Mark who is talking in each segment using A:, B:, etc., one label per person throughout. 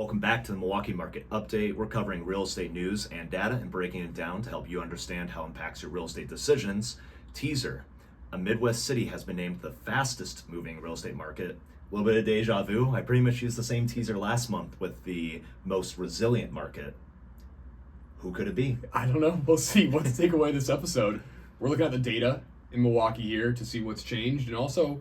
A: Welcome back to the Milwaukee Market Update. We're covering real estate news and data and breaking it down to help you understand how it impacts your real estate decisions. Teaser: a Midwest city has been named the fastest moving real estate market. A little bit of deja vu. I pretty much used the same teaser last month with the most resilient market. Who could it be?
B: I don't know. We'll see. Let's take away this episode. We're looking at the data in Milwaukee here to see what's changed, and also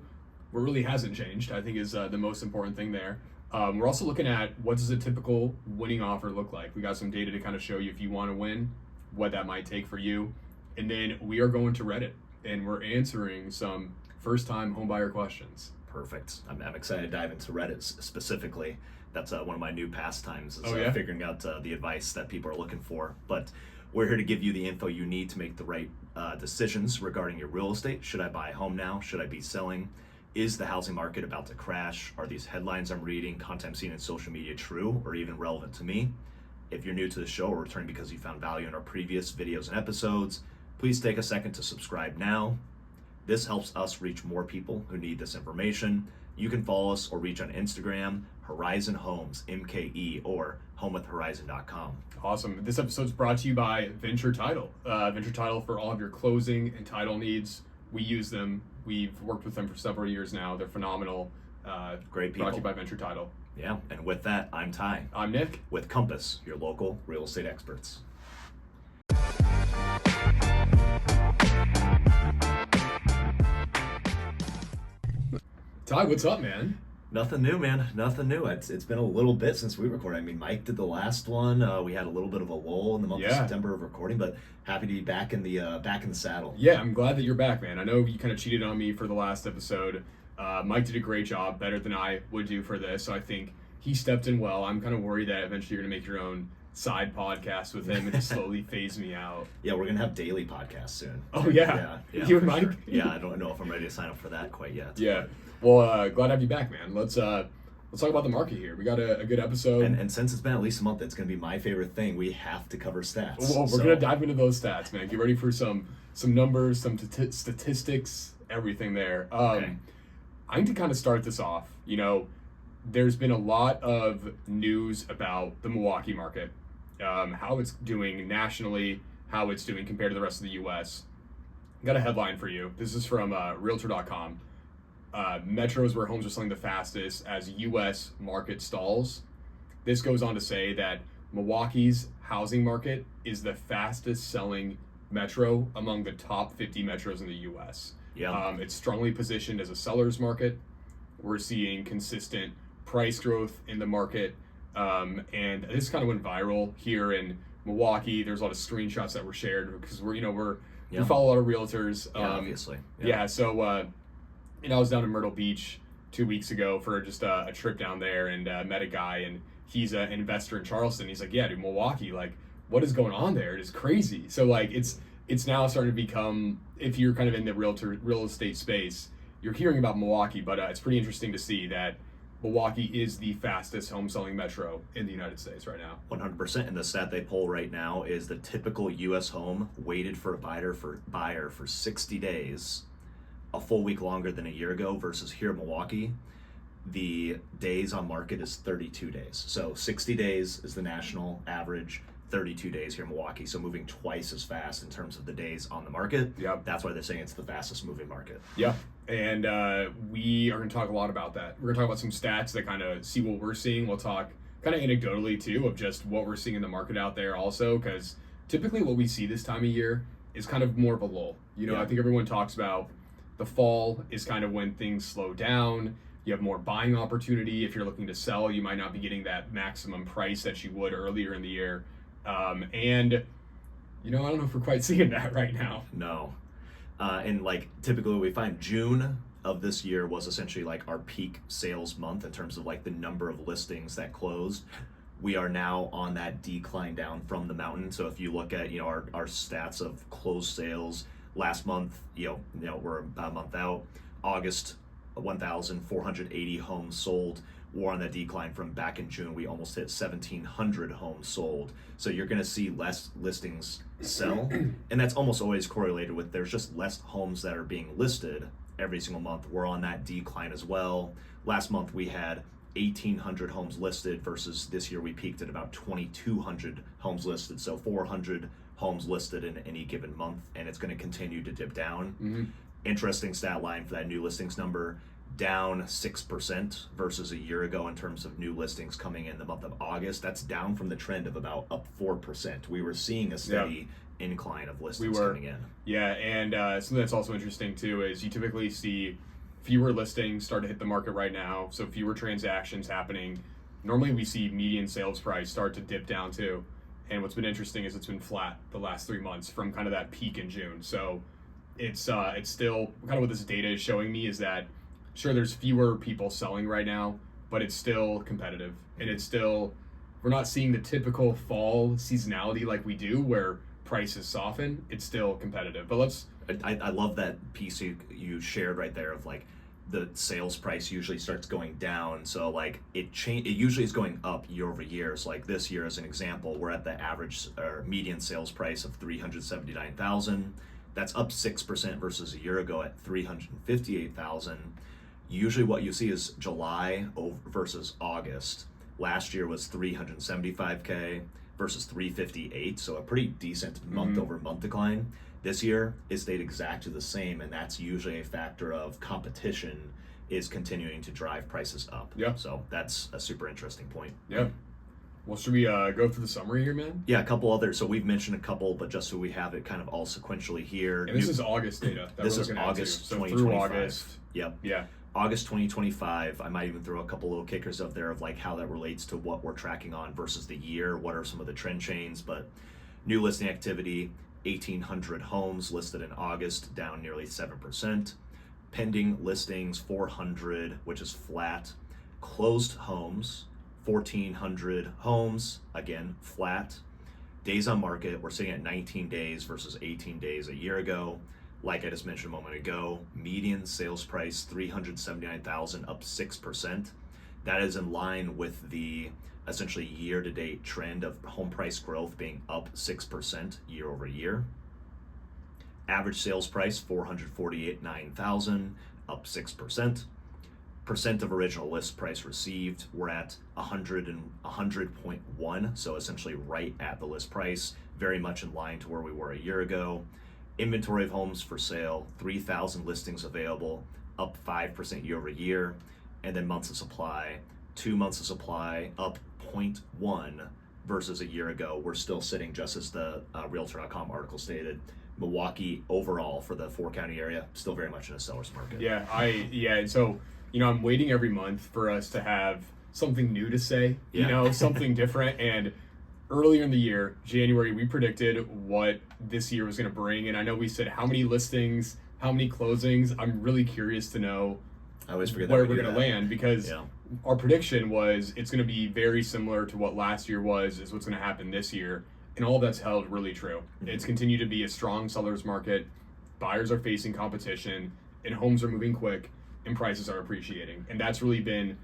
B: what really hasn't changed, I think, is the most important thing there. We're also looking at what does a typical winning offer look like. We got some data to kind of show you if you want to win, what that might take for you. And then we are going to Reddit, and we're answering some first-time homebuyer questions.
A: Perfect. I'm excited to dive into Reddit specifically. That's one of my new pastimes is figuring out the advice that people are looking for. But we're here to give you the info you need to make the right decisions regarding your real estate. Should I buy a home now? Should I be selling? Is the housing market about to crash? Are these headlines I'm reading, content I'm seeing in social media true or even relevant to me? If you're new to the show or returning because you found value in our previous videos and episodes, please take a second to subscribe now. This helps us reach more people who need this information. You can follow us or reach on Instagram, Horizon Homes, MKE, or homewithhorizon.com.
B: Awesome. This episode is brought to you by Venture Title. Venture Title for all of your closing and title needs. We use them. We've worked with them for several years now. They're phenomenal.
A: Great people.
B: Brought to you by Venture Title.
A: Yeah, and with that, I'm Ty.
B: I'm Nick.
A: With Compass, your local real estate experts.
B: Ty, what's up, man?
A: Nothing new, man. Nothing new. It's been a little bit since we recorded. I mean, Mike did the last one. We had a little bit of a lull in the month of September of recording, but happy to be back in the saddle.
B: Yeah, I'm glad that you're back, man. I know you kind of cheated on me for the last episode. Mike did a great job, better than I would do for this. So I think he stepped in well. I'm kind of worried that eventually you're gonna make your own side podcast with him and just slowly phase me out.
A: Yeah, we're gonna have daily podcasts soon.
B: Oh yeah, you and Mike.
A: Sure. Yeah, I don't know if I'm ready to sign up for that quite yet.
B: Yeah. Well, glad to have you back, man. Let's talk about the market here. We got a good episode.
A: And since it's been at least a month, it's going to be my favorite thing. We have to cover stats.
B: Well, we're going to dive into those stats, man. Get ready for some numbers, some statistics, everything there.
A: Okay.
B: I need to kind of start this off. You know, there's been a lot of news about the Milwaukee market, how it's doing nationally, how it's doing compared to the rest of the U.S. Got a headline for you. This is from Realtor.com. Metros where homes are selling the fastest as U.S. market stalls. This goes on to say that Milwaukee's housing market is the fastest selling metro among the top 50 metros in the U.S.
A: Yeah.
B: It's strongly positioned as a seller's market. We're seeing consistent price growth in the market, and this kind of went viral here in Milwaukee. There's a lot of screenshots that were shared because we follow a lot of realtors.
A: Obviously.
B: Yeah. So. I was down in Myrtle Beach 2 weeks ago for just a trip down there and met a guy, and he's an investor in Charleston. He's like, yeah, dude, Milwaukee, like, what is going on there? It is crazy. So, like, it's now starting to become, if you're kind of in the real estate space, you're hearing about Milwaukee, but it's pretty interesting to see that Milwaukee is the fastest home selling metro in the United States right now.
A: 100%. And the stat they pull right now is the typical U.S. home waited for a buyer for 60 days. A full week longer than a year ago versus here in Milwaukee, the days on market is 32 days. So 60 days is the national average, 32 days here in Milwaukee. So moving twice as fast in terms of the days on the market.
B: Yep.
A: That's why they're saying it's the fastest moving market.
B: Yeah. And we are going to talk a lot about that. We're going to talk about some stats that kind of see what we're seeing. We'll talk kind of anecdotally too of just what we're seeing in the market out there also, because typically what we see this time of year is kind of more of a lull. I think everyone talks about the fall is kind of when things slow down. You have more buying opportunity. If you're looking to sell, you might not be getting that maximum price that you would earlier in the year. And, I don't know if we're quite seeing that right now.
A: No. And like typically we find June of this year was essentially like our peak sales month in terms of like the number of listings that closed. We are now on that decline down from the mountain. So if you look at, our stats of closed sales, last month, we're about a month out. August, 1,480 homes sold. We're on that decline from back in June. We almost hit 1,700 homes sold. So you're going to see less listings sell. And that's almost always correlated with there's just less homes that are being listed every single month. We're on that decline as well. Last month we had 1,800 homes listed versus this year we peaked at about 2,200 homes listed. So 400 homes listed in any given month, and it's going to continue to dip down.
B: Mm-hmm.
A: Interesting stat line for that new listings number, down 6% versus a year ago in terms of new listings coming in the month of August. That's down from the trend of about up 4%. We were seeing a steady incline of listings coming in.
B: Yeah, and something that's also interesting too is you typically see fewer listings start to hit the market right now, so fewer transactions happening. Normally we see median sales price start to dip down too, and what's been interesting is it's been flat the last 3 months from kind of that peak in June. So it's still kind of what this data is showing me is that sure there's fewer people selling right now, but it's still competitive, and it's still, we're not seeing the typical fall seasonality like we do where prices soften. It's still competitive. But
A: I love that piece you shared right there of like the sales price usually starts going down, so like it usually is going up year over year. So like this year as an example, we're at the average or median sales price of $379,000. That's up 6% versus a year ago at $358,000. Usually what you see is July versus August. Last year was $375K versus $358, so a pretty decent month over month decline. This year it stayed exactly the same, and that's usually a factor of competition is continuing to drive prices up.
B: Yeah.
A: So that's a super interesting point.
B: Yeah. Well, should we go through the summary here, man?
A: Yeah, a couple others. So we've mentioned a couple, but just so we have it kind of all sequentially here.
B: And this is August data.
A: This is August 2025.
B: So through August.
A: Yep.
B: Yeah.
A: August 2025, I might even throw a couple little kickers up there of like how that relates to what we're tracking on versus the year. What are some of the trend chains? But new listing activity, 1,800 homes listed in August, down nearly 7%. Pending listings, 400, which is flat. Closed homes, 1,400 homes, again, flat. Days on market, we're sitting at 19 days versus 18 days a year ago. Like I just mentioned a moment ago, median sales price, $379,000, up 6%. That is in line with the essentially year-to-date trend of home price growth being up 6% year over year. Average sales price, $448,900, up 6%. Percent of original list price received, we're at 100.1, so essentially right at the list price, very much in line to where we were a year ago. Inventory of homes for sale, 3,000 listings available, up 5% year over year. And then months of supply, 2 months of supply, up 0.1 versus a year ago. We're still sitting, just as the Realtor.com article stated, Milwaukee overall for the 4-county area, still very much in a seller's market.
B: And so, I'm waiting every month for us to have something new to say, something different. And earlier in the year, January, we predicted what this year was going to bring. And I know we said how many listings, how many closings. I'm really curious to know
A: I always forget
B: where we're going to land, because our prediction was it's going to be very similar to what last year was, is what's going to happen this year. And all that's held really true. Mm-hmm. It's continued to be a strong seller's market. Buyers are facing competition, and homes are moving quick, and prices are appreciating. And that's really been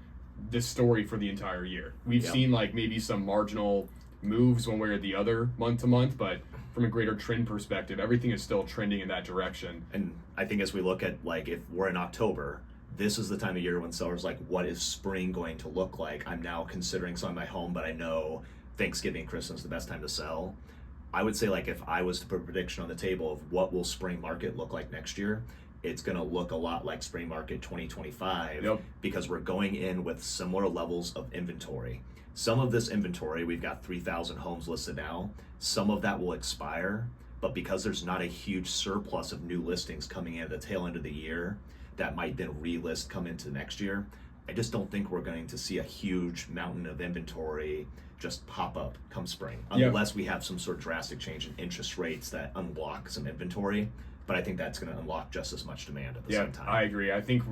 B: the story for the entire year. We've seen like maybe some marginal moves one way or the other month to month, but from a greater trend perspective, everything is still trending in that direction.
A: And I think as we look at, like, if we're in October, this is the time of year when sellers like, what is spring going to look like? I'm now considering selling my home, but I know Thanksgiving, Christmas is the best time to sell. I would say, like, if I was to put a prediction on the table of what will spring market look like next year, it's going to look a lot like spring market 2025, because we're going in with similar levels of inventory. Some of this inventory, we've got 3,000 homes listed now. Some of that will expire, but because there's not a huge surplus of new listings coming in at the tail end of the year, that might then relist come into next year. I just don't think we're going to see a huge mountain of inventory just pop up come spring, unless we have some sort of drastic change in interest rates that unlock some inventory. But I think that's going to unlock just as much demand at the same time.
B: I agree. I think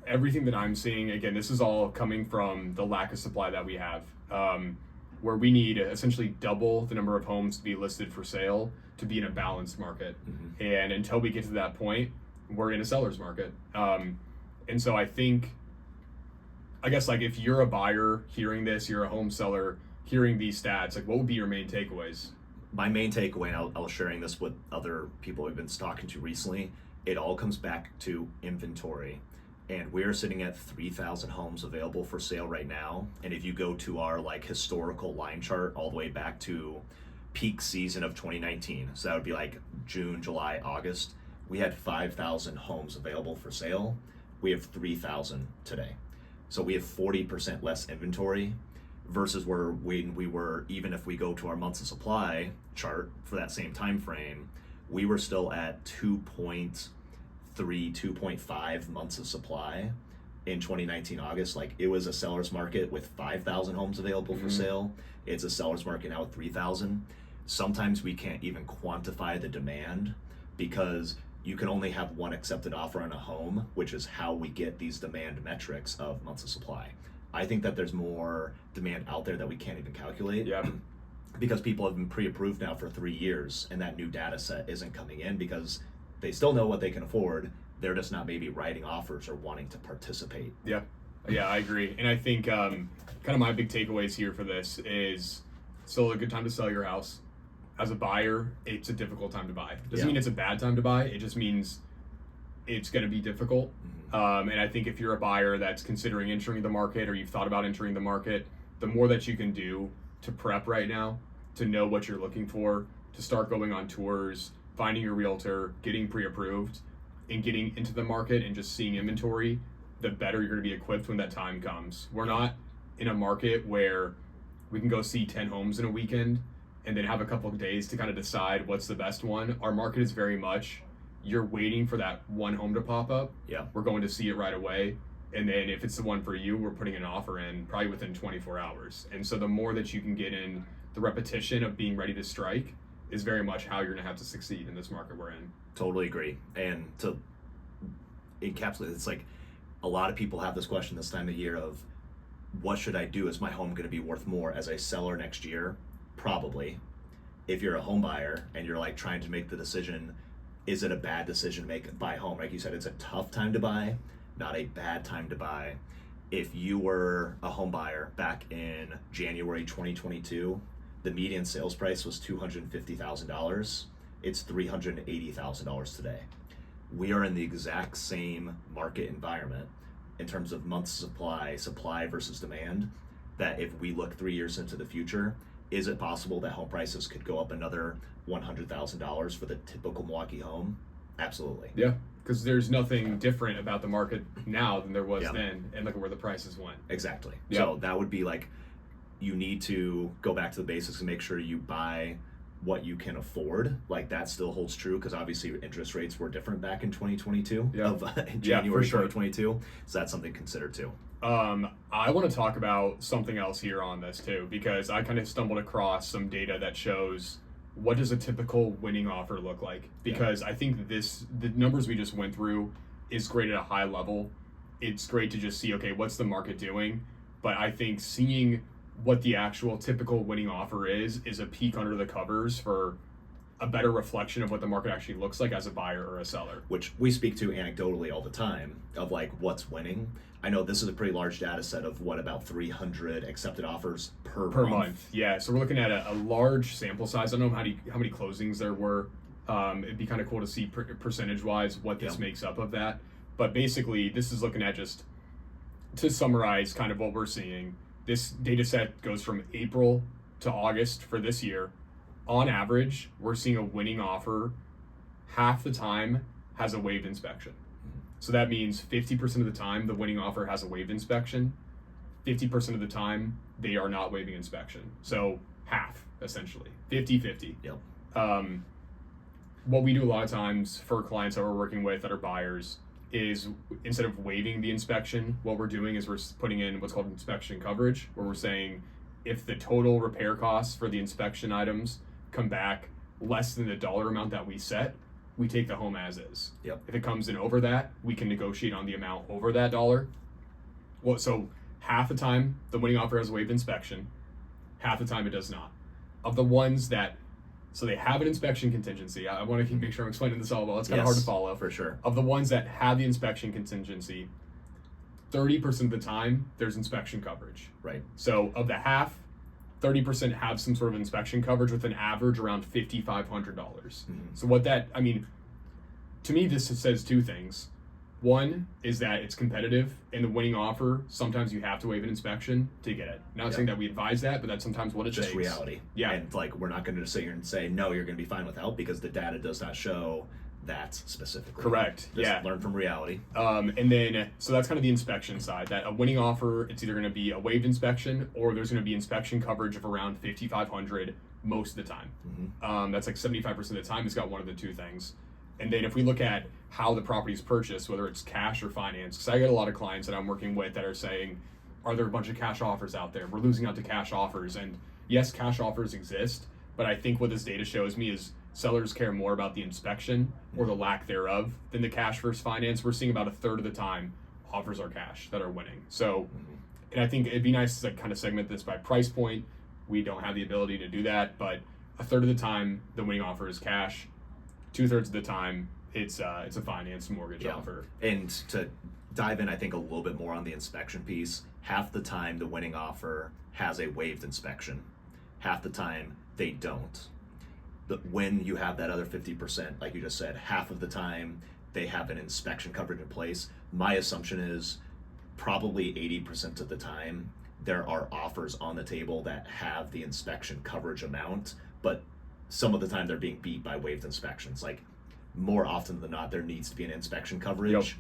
B: everything that I'm seeing, again, this is all coming from the lack of supply that we have, where we need essentially double the number of homes to be listed for sale to be in a balanced market. Mm-hmm. And until we get to that point, we're in a seller's market. And so I guess like if you're a buyer hearing this, you're a home seller hearing these stats, like what would be your main takeaways?
A: My main takeaway, and I was sharing this with other people we've been talking to recently, it all comes back to inventory. and we're sitting at 3,000 homes available for sale right now. And if you go to our like historical line chart all the way back to peak season of 2019, so that would be like June, July, August, we had 5,000 homes available for sale. We have 3,000 today. So we have 40% less inventory versus where when we were, even if we go to our months of supply chart for that same time frame, we were still at 2.3, 2.5 months of supply in 2019 August. Like, it was a seller's market with 5,000 homes available for sale. It's a seller's market now with 3,000. Sometimes we can't even quantify the demand because you can only have one accepted offer on a home, which is how we get these demand metrics of months of supply. I think that there's more demand out there that we can't even calculate.
B: Yeah.
A: Because people have been pre-approved now for 3 years, and that new data set isn't coming in because they still know what they can afford. They're just not maybe writing offers or wanting to participate.
B: Yeah, I agree. And I think kind of my big takeaways here for this is still a good time to sell your house. As a buyer, it's a difficult time to buy. Doesn't mean it's a bad time to buy. It just means it's going to be difficult. And I think if you're a buyer that's considering entering the market, or you've thought about entering the market, the more that you can do to prep right now, to know what you're looking for, to start going on tours, finding your realtor, getting pre-approved, and getting into the market and just seeing inventory, the better you're going to be equipped when that time comes. We're not in a market where we can go see 10 homes in a weekend and then have a couple of days to kind of decide what's the best one. Our market is very much, you're waiting for that one home to pop up.
A: Yeah.
B: We're going to see it right away. And then if it's the one for you, we're putting an offer in probably within 24 hours. And so the more that you can get in the repetition of being ready to strike is very much how you're going to have to succeed in this market we're in.
A: Totally agree. And to encapsulate, it's like a lot of people have this question this time of year of, what should I do? Is my home going to be worth more as a seller next year? Probably. If you're a home buyer and you're like trying to make the decision, is it a bad decision to buy a home? Like you said, it's a tough time to buy, not a bad time to buy. If you were a home buyer back in January 2022, the median sales price was $250,000. It's $380,000 today. We are in the exact same market environment in terms of months of supply versus demand, that if we look 3 years into the future, is it possible that home prices could go up another $100,000 for the typical Milwaukee home? Absolutely.
B: Yeah, because there's nothing different about the market now than there was then, and look at where the prices went.
A: Exactly.
B: Yeah.
A: So that would be like, you need to go back to the basics and make sure you buy what you can afford. Like, that still holds true because obviously interest rates were different back in 2022 in January 2022. So that's something to consider too.
B: I want to talk about something else here on this too, because I kind of stumbled across some data that shows what does a typical winning offer look like? Because I think the numbers we just went through is great at a high level. It's great to just see, okay, what's the market doing? But I think seeing what the actual typical winning offer is a peek under the covers for a better reflection of what the market actually looks like as a buyer or a seller.
A: Which we speak to anecdotally all the time of like, what's winning. I know this is a pretty large data set of about 300 accepted offers per month.
B: Yeah, so we're looking at a large sample size. I don't know how many closings there were. It'd be kind of cool to see percentage-wise what this makes up of that. But basically, this is looking at, just to summarize kind of what we're seeing, this data set goes from April to August for this year. On average, we're seeing a winning offer half the time has a waived inspection. So that means 50% of the time the winning offer has a waived inspection. 50% of the time they are not waiving inspection. So half, essentially. 50-50.
A: Yep.
B: What we do a lot of times for clients that we're working with that are buyers is, instead of waiving the inspection, what we're doing is we're putting in what's called inspection coverage, where we're saying if the total repair costs for the inspection items come back less than the dollar amount that we set, we take the home as is.
A: Yep.
B: If it comes in over that, we can negotiate on the amount over that dollar. Well, so half the time the winning offer has a waived inspection, half the time it does not. Of the ones that, so they have an inspection contingency. I want to make sure I'm explaining this all well. It's kind of hard to follow.
A: For sure.
B: Of the ones that have the inspection contingency, 30% of the time there's inspection coverage.
A: Right.
B: So of the half, 30% have some sort of inspection coverage with an average around $5,500. So what that, I mean, to me, this says two things. One is that it's competitive, and the winning offer, sometimes you have to waive an inspection to get it. Not saying that we advise that, but that's sometimes what it takes.
A: Just reality.
B: Yeah.
A: And like, we're not going to sit here and say, no, you're going to be fine without, because the data does not show that specifically.
B: Correct.
A: Just learn from reality.
B: And then, so that's kind of the inspection side. That a winning offer, it's either going to be a waived inspection, or there's going to be inspection coverage of around 5,500 most of the time. That's like 75% of the time. It's got one of the two things. And then if we look at how the property is purchased, whether it's cash or finance, because I get a lot of clients that I'm working with that are saying, are there a bunch of cash offers out there? We're losing out to cash offers. And yes, cash offers exist, but I think what this data shows me is sellers care more about the inspection or the lack thereof than the cash versus finance. We're seeing about a third of the time offers are cash that are winning. So, and I think it'd be nice to kind of segment this by price point. We don't have the ability to do that, but a third of the time the winning offer is cash. 2/3 of the time it's a finance mortgage offer.
A: And to dive in, I think a little bit more on the inspection piece, half the time the winning offer has a waived inspection. Half the time they don't. But when you have that other 50%, like you just said, half of the time they have an inspection coverage in place. My assumption is probably 80% of the time there are offers on the table that have the inspection coverage amount, but some of the time they're being beat by waived inspections. Like, more often than not, there needs to be an inspection coverage.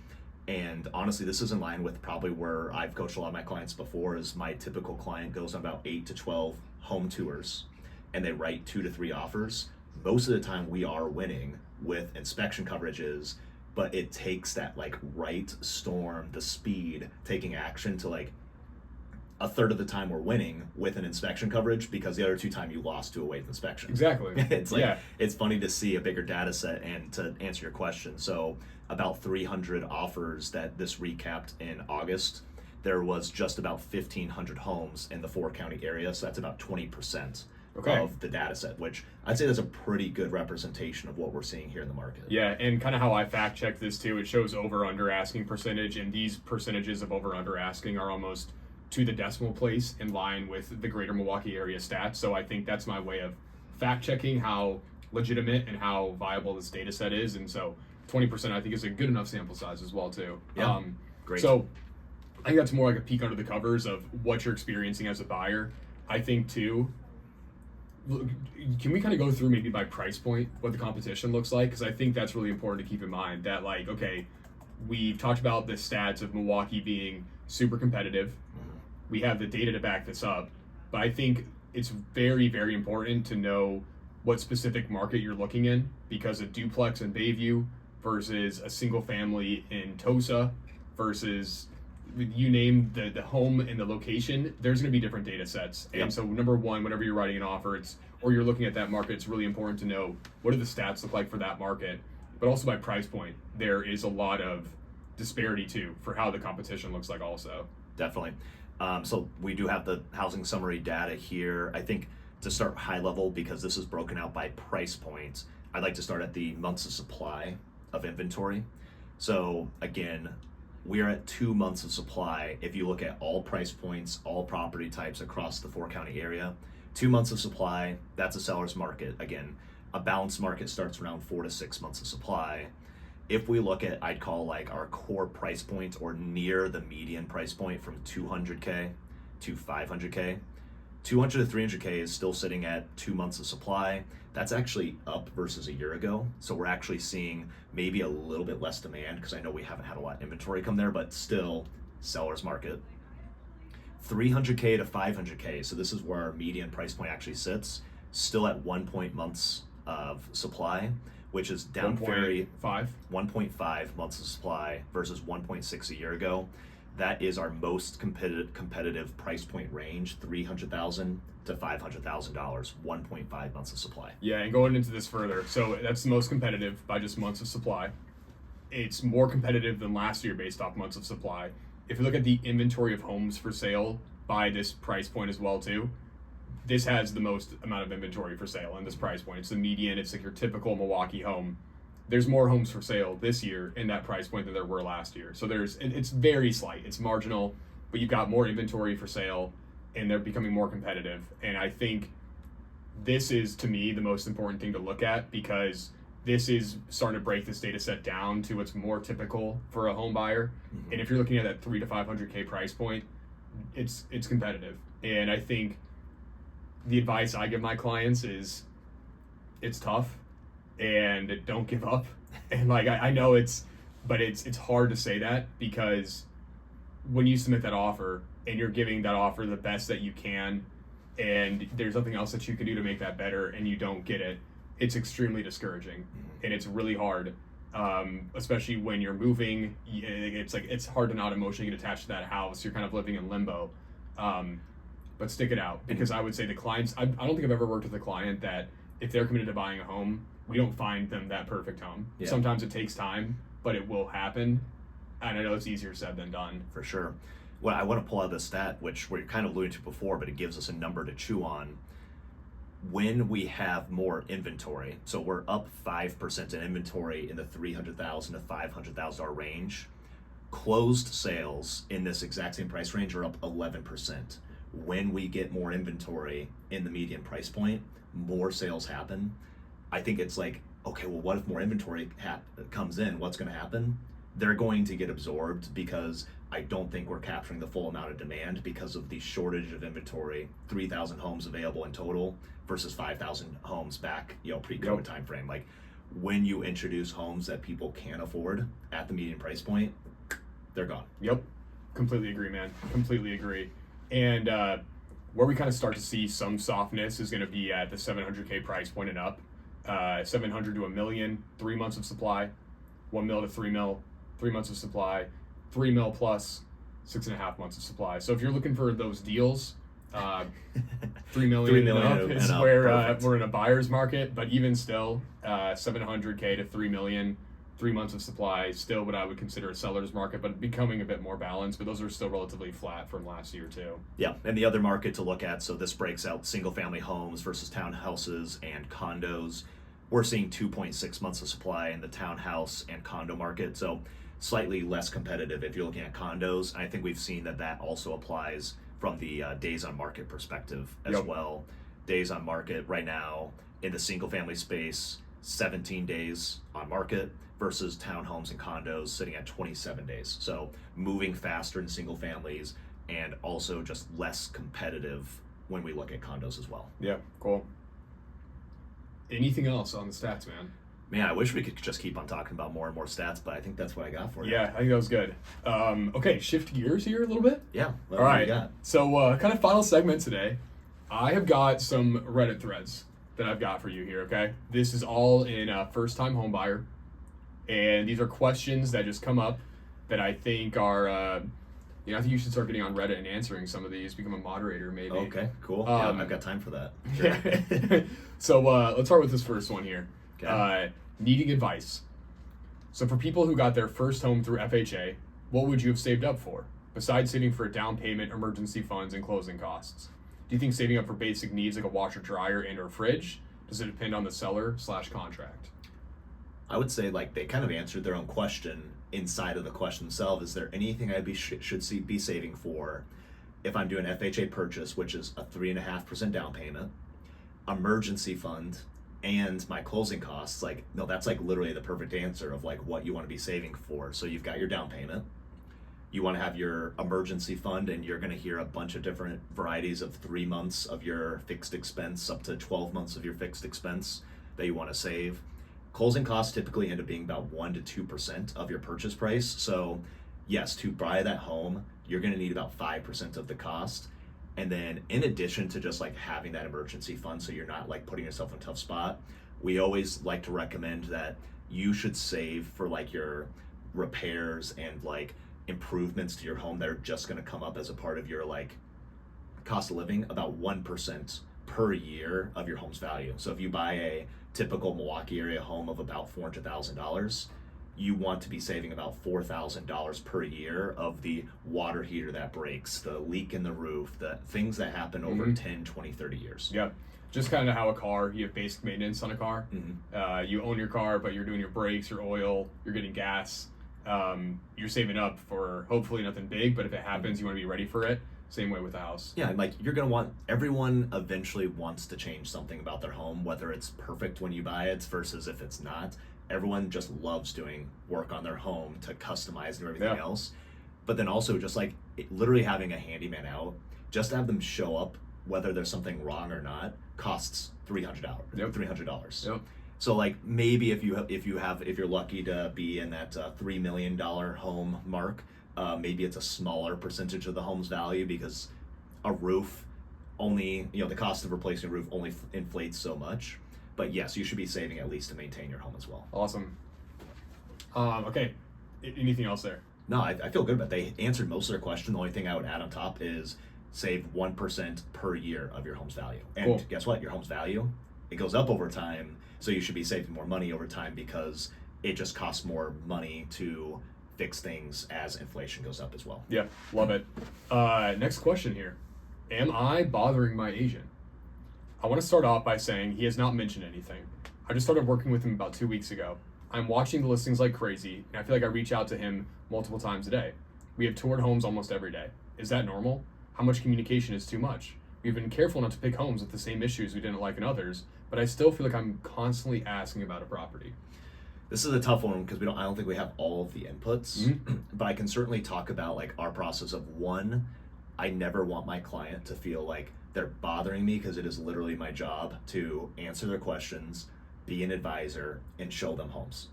A: And honestly, this is in line with probably where I've coached a lot of my clients before. Is my typical client goes on about 8 to 12 home tours, and they write 2 to 3 offers. Most of the time we are winning with inspection coverages, but it takes that like right storm, the speed, taking action to like a third of the time we're winning with an inspection coverage, because the other 2 times you lost to a waived inspection.
B: Exactly.
A: It's like, it's funny to see a bigger data set. And to answer your question, so about 300 offers that this recapped in August, there was just about 1,500 homes in the 4-county area. So that's about 20% of the data set, which I'd say that's a pretty good representation of what we're seeing here in the market.
B: Yeah, and kind of how I fact check this too, it shows over under asking percentage, and these percentages of over under asking are almost to the decimal place in line with the greater Milwaukee area stats. So I think that's my way of fact checking how legitimate and how viable this data set is. And so 20% I think is a good enough sample size as well too.
A: Yeah, great.
B: So I think that's more like a peek under the covers of what you're experiencing as a buyer. I think too, can we kind of go through maybe by price point what the competition looks like? Because I think that's really important to keep in mind that, like, okay, we've talked about the stats of Milwaukee being super competitive. We have the data to back this up, but I think it's very, very important to know what specific market you're looking in, because a duplex in Bayview versus a single family in Tosa versus, you name the home and the location, there's going to be different data sets. And so number one, whenever you're writing an offer, or you're looking at that market, it's really important to know what do the stats look like for that market, but also by price point. There is a lot of disparity too for how the competition looks like also.
A: Definitely. So we do have the housing summary data here. I think to start high level, because this is broken out by price points, I'd like to start at the months of supply of inventory. So again, we're at 2 months of supply. If you look at all price points, all property types across the 4-county area, 2 months of supply, that's a seller's market. Again, a balanced market starts around 4 to 6 months of supply. If we look at, I'd call like our core price point or near the median price point from 200K to 500K, 200 to 300K is still sitting at 2 months of supply. That's actually up versus a year ago. So we're actually seeing maybe a little bit less demand, because I know we haven't had a lot of inventory come there, but still seller's market. 300K to 500K, so this is where our median price point actually sits, still at 1 months of supply, which is down 1.5 months of supply versus 1.6 a year ago. That is our most competitive price point range, $300,000 to $500,000, 1.5 months of supply.
B: Yeah, and going into this further, so that's the most competitive by just months of supply. It's more competitive than last year based off months of supply. If you look at the inventory of homes for sale by this price point as well too, this has the most amount of inventory for sale in this price point. It's the median. It's like your typical Milwaukee home. There's more homes for sale this year in that price point than there were last year. So it's very slight. It's marginal, but you've got more inventory for sale, and they're becoming more competitive. And I think this is, to me, the most important thing to look at, because this is starting to break this data set down to what's more typical for a home buyer. Mm-hmm. And if you're looking at that $300,000 to $500,000 price point, it's competitive. And I think the advice I give my clients is it's tough and don't give up. And like I know it's hard to say that, because when you submit that offer and you're giving that offer the best that you can, and there's nothing else that you can do to make that better, and you don't get it, it's extremely discouraging. And it's really hard, especially when you're moving. It's hard to not emotionally get attached to that house. You're kind of living in limbo. But stick it out, because I would say the clients, I don't think I've ever worked with a client that if they're committed to buying a home, we don't find them that perfect home. Yeah. Sometimes it takes time, but it will happen. And I know it's easier said than done.
A: For sure. Well, I want to pull out this stat, which we're kind of alluding to before, but it gives us a number to chew on. When we have more inventory, so we're up 5% in inventory in the $300,000 to $500,000 range, closed sales in this exact same price range are up 11%. When we get more inventory in the median price point, more sales happen. I think it's like, okay, well, what if more inventory comes in? What's going to happen? They're going to get absorbed, because I don't think we're capturing the full amount of demand because of the shortage of inventory. 3,000 homes available in total versus 5,000 homes back, pre-COVID timeframe. Like, when you introduce homes that people can't afford at the median price point, they're gone.
B: Yep, completely agree, man. Completely agree. And where we kind of start to see some softness is going to be at the $700,000 price point and up. 700 to $1 million, 3 months of supply. 1 mil to 3 mil, 3 months of supply. 3 mil plus 6.5 months of supply. So if you're looking for those deals, 3 million and up is where we're in a buyer's market. But even still, $700,000 to $3 million, 3 months of supply, still what I would consider a seller's market, but becoming a bit more balanced. But those are still relatively flat from last year too.
A: Yeah, and the other market to look at, so this breaks out single family homes versus townhouses and condos. We're seeing 2.6 months of supply in the townhouse and condo market, so slightly less competitive if you're looking at condos. And I think we've seen that also applies from the days on market perspective as well. Days on market right now in the single family space, 17 days on market versus townhomes and condos sitting at 27 days. So moving faster in single families, and also just less competitive when we look at condos as well.
B: Yeah, cool. Anything else on the stats, man?
A: Man, I wish we could just keep on talking about more and more stats, but I think that's what I got for you.
B: Yeah, I think that was good. Okay, shift gears here a little bit.
A: Yeah.
B: All right. So kind of final segment today. I have got some Reddit threads that I've got for you here, okay? This is all in first-time home buyer. And these are questions that just come up that I think are, I think you should start getting on Reddit and answering some of these, become a moderator maybe.
A: Okay, cool. Yeah, I've got time for that.
B: Sure. So let's start with this first one here.
A: Okay.
B: Needing advice. So for people who got their first home through FHA, what would you have saved up for, besides saving for a down payment, emergency funds, and closing costs? Do you think saving up for basic needs like a washer, dryer, and or fridge? Does it depend on the seller/contract?
A: I would say they kind of answered their own question inside of the question themselves. Is there anything I should be saving for if I'm doing an FHA purchase, which is a 3.5% down payment, emergency fund, and my closing costs? No, that's literally the perfect answer of what you want to be saving for. So you've got your down payment, you want to have your emergency fund, and you're going to hear a bunch of different varieties of 3 months of your fixed expense up to 12 months of your fixed expense that you want to save. Closing costs typically end up being about 1% to 2% of your purchase price. So yes, to buy that home, you're going to need about 5% of the cost. And then in addition to just having that emergency fund, so you're not putting yourself in a tough spot, we always like to recommend that you should save for your repairs and improvements to your home that are just going to come up as a part of your cost of living, about 1% per year of your home's value. So if you buy a typical Milwaukee area home of about $400,000, you want to be saving about $4,000 per year of the water heater that breaks, the leak in the roof, the things that happen over 10, 20, 30 years.
B: Yeah. Just kind of how a car, you have basic maintenance on a car. You own your car, but you're doing your brakes, your oil, you're getting gas. You're saving up for hopefully nothing big, but if it happens, you want to be ready for it. Same way with the house.
A: Yeah, and like everyone eventually wants to change something about their home, whether it's perfect when you buy it versus if it's not. Everyone just loves doing work on their home to customize and do everything else. But then also just like literally having a handyman out, just to have them show up, whether there's something wrong or not, costs $300. $300.
B: Yep.
A: So like maybe if you're lucky to be in that $3 million home mark, maybe it's a smaller percentage of the home's value because a roof only, the cost of replacing a roof only inflates so much. But yes, you should be saving at least to maintain your home as well.
B: Awesome. Okay. Anything else there?
A: No, I feel good, but they answered most of their question. The only thing I would add on top is save 1% per year of your home's value. And guess what? Your home's value, it goes up over time. So you should be saving more money over time because it just costs more money to fix things as inflation goes up as well.
B: Yeah, love it. Next question here. Am I bothering my agent? I want to start off by saying he has not mentioned anything. I just started working with him about 2 weeks ago. I'm watching the listings like crazy, and I feel like I reach out to him multiple times a day. We have toured homes almost every day. Is that normal? How much communication is too much? We've been careful not to pick homes with the same issues we didn't like in others, but I still feel like I'm constantly asking about a property.
A: This is a tough one because I don't think we have all of the inputs,
B: Mm-hmm.
A: but I can certainly talk about like our process of one, I never want my client to feel like they're bothering me because it is literally my job to answer their questions, be an advisor, and show them homes.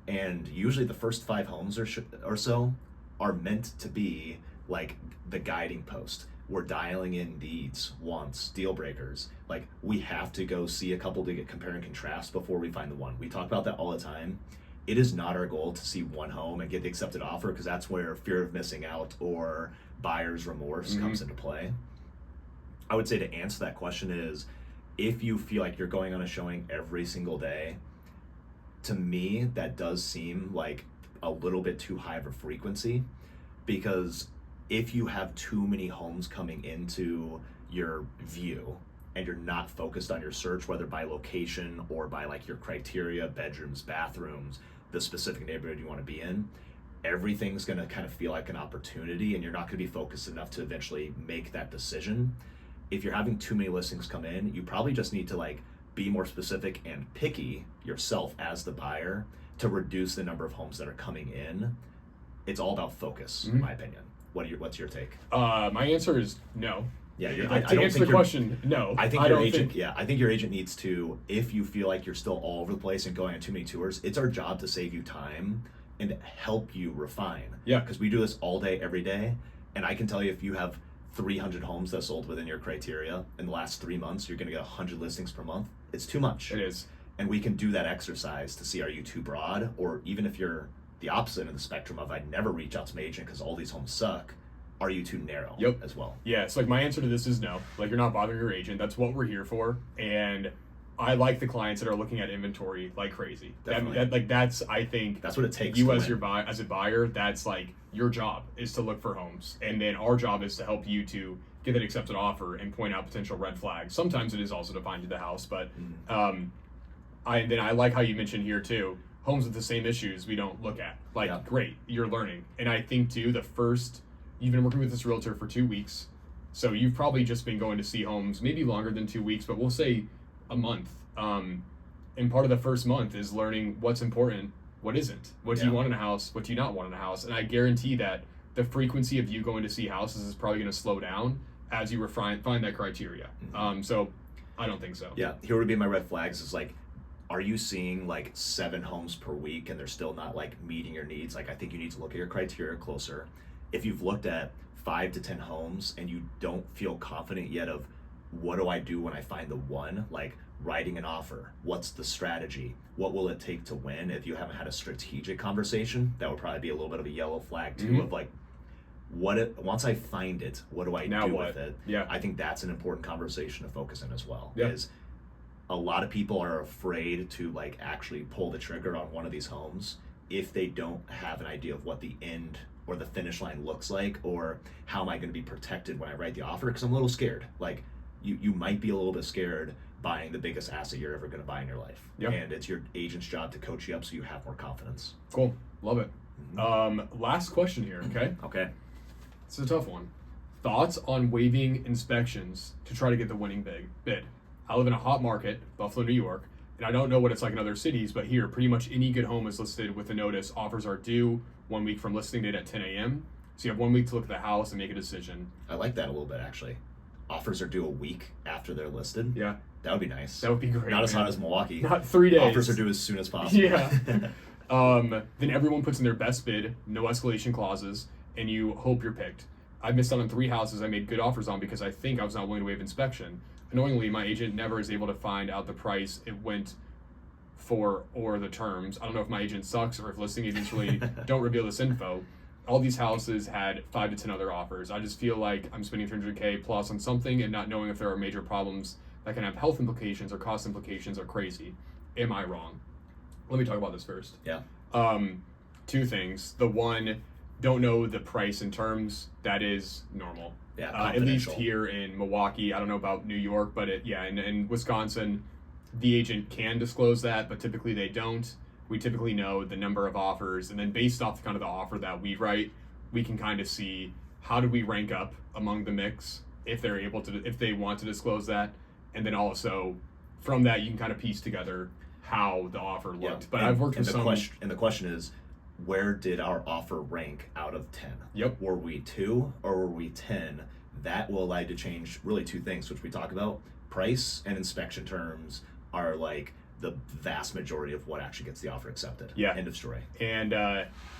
A: And usually the first 5 homes or so are meant to be like the guiding post. We're dialing in needs, wants, deal breakers. Like we have to go see a couple to get compare and contrast before we find the one. We talk about that all the time. It is not our goal to see one home and get the accepted offer because that's where fear of missing out or buyer's remorse comes into play. I would say to answer that question is if you feel like you're going on a showing every single day, to me, that does seem like a little bit too high of a frequency because if you have too many homes coming into your view and you're not focused on your search, whether by location or by like your criteria, bedrooms, bathrooms, the specific neighborhood you want to be in, everything's going to kind of feel like an opportunity and you're not going to be focused enough to eventually make that decision. If you're having too many listings come in, you probably just need to like be more specific and picky yourself as the buyer to reduce the number of homes that are coming in. It's all about focus, in my opinion. What's your take?
B: My answer is no.
A: Yeah,
B: I don't answer the question, no.
A: I think your agent. Yeah, I think your agent needs to. If you feel like you're still all over the place and going on too many tours, it's our job to save you time and help you refine.
B: Yeah,
A: because we do this all day, every day, and I can tell you if you have 300 homes that sold within your criteria in the last 3 months, you're going to get 100 listings per month. It's too much.
B: It is.
A: And we can do that exercise to see are you too broad, or even if you're the opposite end of the spectrum of I'd never reach out to my agent because all these homes suck, are you too narrow as well?
B: Yeah, so like my answer to this is no. Like you're not bothering your agent. That's what we're here for. And I like the clients that are looking at inventory like crazy.
A: Definitely.
B: That's I think
A: that's what it takes.
B: You as as a buyer, that's like your job is to look for homes, and then our job is to help you to get that accepted offer and point out potential red flags. Sometimes it is also to find you the house, but I like how you mentioned here too. Homes with the same issues we don't look at. Like great, you're learning, and I think too you've been working with this realtor for 2 weeks, so you've probably just been going to see homes maybe longer than 2 weeks, but we'll say a month. And part of the first month is learning what's important, what isn't, what do you want in a house, what do you not want in a house. And I guarantee that the frequency of you going to see houses is probably going to slow down as you find that criteria. So I don't think so.
A: Yeah, here would be my red flags is like, are you seeing like 7 homes per week and they're still not like meeting your needs? Like I think you need to look at your criteria closer. If you've looked at 5 to 10 homes and you don't feel confident yet of what do I do when I find the one, like writing an offer, what's the strategy, what will it take to win? If you haven't had a strategic conversation, that would probably be a little bit of a yellow flag too, of like once I find it, what do I do with it?
B: Yeah,
A: I think that's an important conversation to focus in as well.
B: Yeah.
A: Is a lot of people are afraid to like actually pull the trigger on one of these homes if they don't have an idea of what the end or the finish line looks like, or how am I going to be protected when I write the offer, because I'm a little scared. Like you might be a little bit scared buying the biggest asset you're ever going to buy in your life. And it's your agent's job to coach you up so you have more confidence.
B: Cool, love it. Last question here. Okay.
A: Okay,
B: It's a tough one. Thoughts on waiving inspections to try to get the winning bid. I live in a hot market, Buffalo, New York, and I don't know what it's like in other cities, but here, pretty much any good home is listed with a notice. Offers are due 1 week from listing date at 10 a.m. So you have 1 week to look at the house and make a decision.
A: I like that a little bit, actually. Offers are due a week after they're listed.
B: Yeah.
A: That would be nice.
B: That would be great.
A: Not as hot as Milwaukee.
B: Not 3 days.
A: Offers are due as soon as possible.
B: Yeah. Then everyone puts in their best bid, no escalation clauses, and you hope you're picked. I missed out on 3 houses I made good offers on because I think I was not willing to waive inspection. Annoyingly, my agent never is able to find out the price it went for or the terms. I don't know if my agent sucks or if listing agents really don't reveal this info. All these houses had 5 to 10 other offers. I just feel like I'm spending $300K plus on something and not knowing if there are major problems that can have health implications or cost implications are crazy. Am I wrong? Let me talk about this first.
A: Yeah.
B: 2 things. The one, don't know the price and terms. That is normal.
A: Yeah,
B: at least here in Milwaukee. I don't know about New York, but in Wisconsin, the agent can disclose that, but typically they don't. We typically know the number of offers, and then based off kind of the offer that we write, we can kind of see how do we rank up among the mix if they're able to, if they want to disclose that, and then also from that you can kind of piece together how the offer looked.
A: Yeah.
B: But I've worked with some.
A: And the question is, where did our offer rank out of 10?
B: Yep.
A: Were we 2 or were we 10? That will allow you to change really 2 things, which we talk about. Price and inspection terms are like the vast majority of what actually gets the offer accepted.
B: Yeah.
A: End of story.
B: And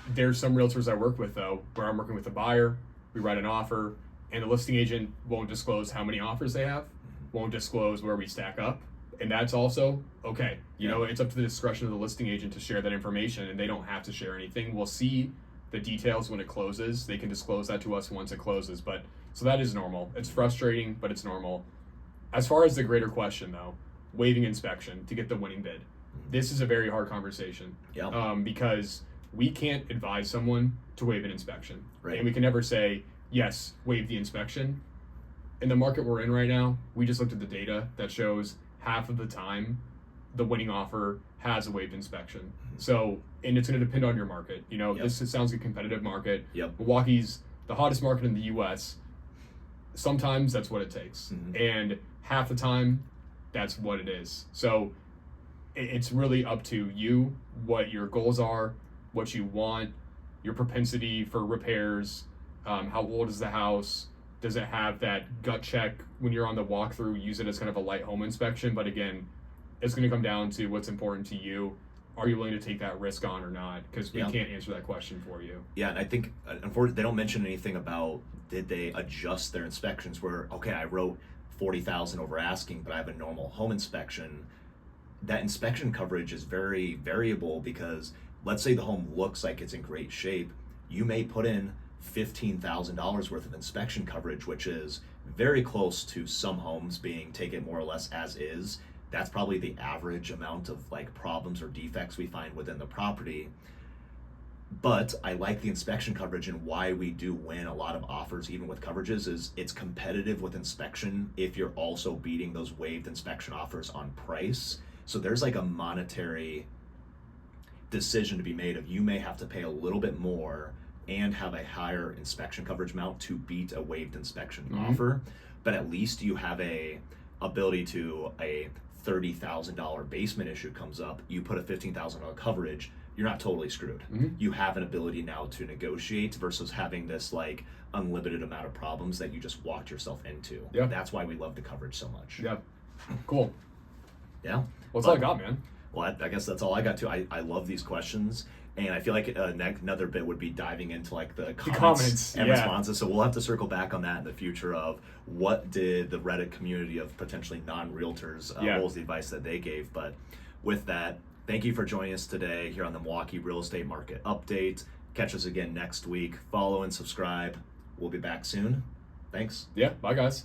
B: there's some realtors I work with, though, where I'm working with a buyer, we write an offer, and the listing agent won't disclose how many offers they have, won't disclose where we stack up. And that's also okay. You know, it's up to the discretion of the listing agent to share that information, and they don't have to share anything. We'll see the details when it closes. They can disclose that to us once it closes. But so that is normal. It's frustrating, but it's normal. As far as the greater question, though, waiving inspection to get the winning bid. This is a very hard conversation.
A: Yeah.
B: Because we can't advise someone to waive an inspection.
A: Right.
B: And we can never say, yes, waive the inspection. In the market we're in right now, we just looked at the data that shows half of the time the winning offer has a waived inspection. So, and it's going to depend on your market. You know, this sounds like a competitive market.
A: Yep.
B: Milwaukee's the hottest market in the U.S. Sometimes that's what it takes. And half the time, that's what it is. So it's really up to you, what your goals are, what you want, your propensity for repairs, how old is the house, does it have that gut check when you're on the walkthrough, use it as kind of a light home inspection. But again, it's going to come down to what's important to you. Are you willing to take that risk on or not? Because we can't answer that question for you.
A: Yeah, and I think, unfortunately, they don't mention anything about did they adjust their inspections where, okay, I wrote 40,000 over asking, but I have a normal home inspection. That inspection coverage is very variable because let's say the home looks like it's in great shape. You may put in $15,000 worth of inspection coverage, which is very close to some homes being taken more or less as is. That's probably the average amount of like problems or defects we find within the property. But I like the inspection coverage, and why we do win a lot of offers even with coverages is it's competitive with inspection if you're also beating those waived inspection offers on price. So there's like a monetary decision to be made of you may have to pay a little bit more and have a higher inspection coverage amount to beat a waived inspection offer, but at least you have a ability to a $30,000 basement issue comes up, you put a $15,000 coverage, you're not totally screwed. You have an ability now to negotiate versus having this like unlimited amount of problems that you just walked yourself into.
B: Yeah.
A: That's why we love the coverage so much.
B: Yeah. Cool.
A: Yeah.
B: Well, that's all I got, man.
A: Well, I guess that's all I got too. I love these questions. And I feel like another bit would be diving into like the comments and responses. So we'll have to circle back on that in the future of what did the Reddit community of potentially non-realtors, what was the advice that they gave. But with that, thank you for joining us today here on the Milwaukee Real Estate Market Update. Catch us again next week. Follow and subscribe. We'll be back soon. Thanks.
B: Yeah. Bye, guys.